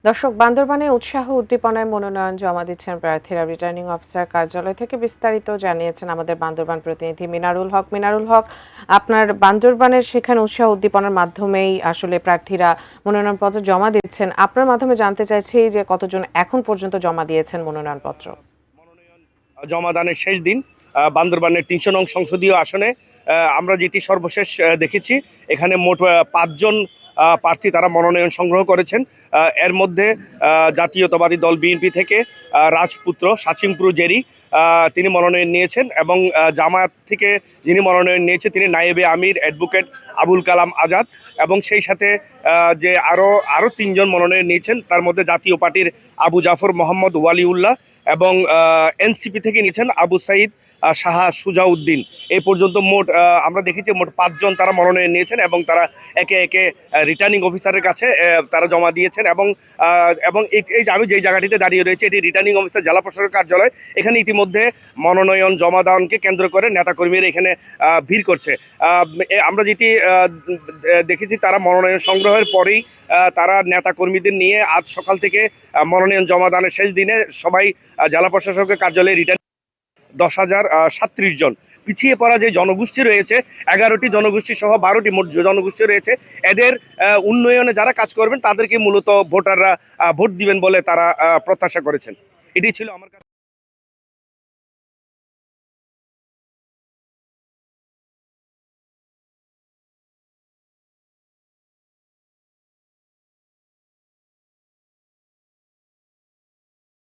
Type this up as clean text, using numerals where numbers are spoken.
দর্শক, বান্দরবানে উৎসাহ উদ্দীপনায় মনোনয়ন জমা দিচ্ছেন প্রার্থীরা। রিটার্নিং অফিসার কার্যালয় থেকে বিস্তারিত জানিয়েছেন আমাদের বান্দরবান প্রতিনিধি মিনারুল হক। মিনারুল হক, আপনার বান্দরবানের সেখানে উৎসাহ উদ্দীপনার মাধ্যমেই আসলে প্রার্থীরা মনোনয়নপত্র জমা দিচ্ছেন। আপনার মাধ্যমে জানতে চাইছি যে কতজন এখন পর্যন্ত জমা দিয়েছেন মনোনয়নপত্র। জমাদানের শেষ দিন বান্দরবানের ৩০০ নং সংসদীয় আসনে আমরা যেটি সর্বশেষ দেখেছি, এখানে মোট ৫ জন প্রার্থী তারা মনোনয়ন সংগ্রহ করেছেন। এর মধ্যে জাতীয়তাবাদী দল বিএনপি থেকে রাজপুত্র সাচিমপুর জেরি তিনি মনোনয়ন নিয়েছেন, এবং জামায়াত থেকে যিনি মনোনয়ন নিয়েছেন তিনি নায়েবে আমির অ্যাডভোকেট আবুল কালাম আজাদ, এবং সেই সাথে যে আরও ৩ জন মনোনয়ন নিয়েছেন, তার মধ্যে জাতীয় পার্টির আবু জাফর মোহাম্মদ ওয়ালিউল্লাহ, এবং এনসিপি থেকে নিয়েছেন আবু সাইদ শাহা সুজাউদ্দিন। এই পর্যন্ত মোট আমরা দেখেছি মোট ৫ জন তারা মনোনয়ন নিয়েছেন, এবং তারা একে একে রিটার্নিং অফিসারের কাছে তারা জমা দিয়েছেন। এবং এই যে আমি যেই জায়গাটিতে দাঁড়িয়ে রয়েছে, এটি রিটার্নিং অফিসার জেলা প্রশাসক কার্যালয়। এখানে ইতিমধ্যে মনোনয়ন জমাদানকে কেন্দ্র করে নেতাকর্মীরা এখানে ভিড় করছে। আমরা যেটি দেখেছি, তারা মনোনয়ন সংগ্রহের পরেই তারা নেতাকর্মীদের নিয়ে আজ সকাল থেকে মনোনয়ন জমাদানের শেষ দিনে সবাই জেলা প্রশাসকের কার্যালয়ে রিটার্ন ১০,০৩৭ জন। পিছিয়ে পড়া যে জনগোষ্ঠী রয়েছে, ১১টি জনগোষ্ঠী সহ ১২টি মোট জনগোষ্ঠী রয়েছে, এদের উন্নয়নে যারা কাজ করবেন তাদেরকে মূলত ভোটাররা ভোট দিবেন বলে তারা প্রত্যাশা করেছেন। এটি ছিল আমার কাছে।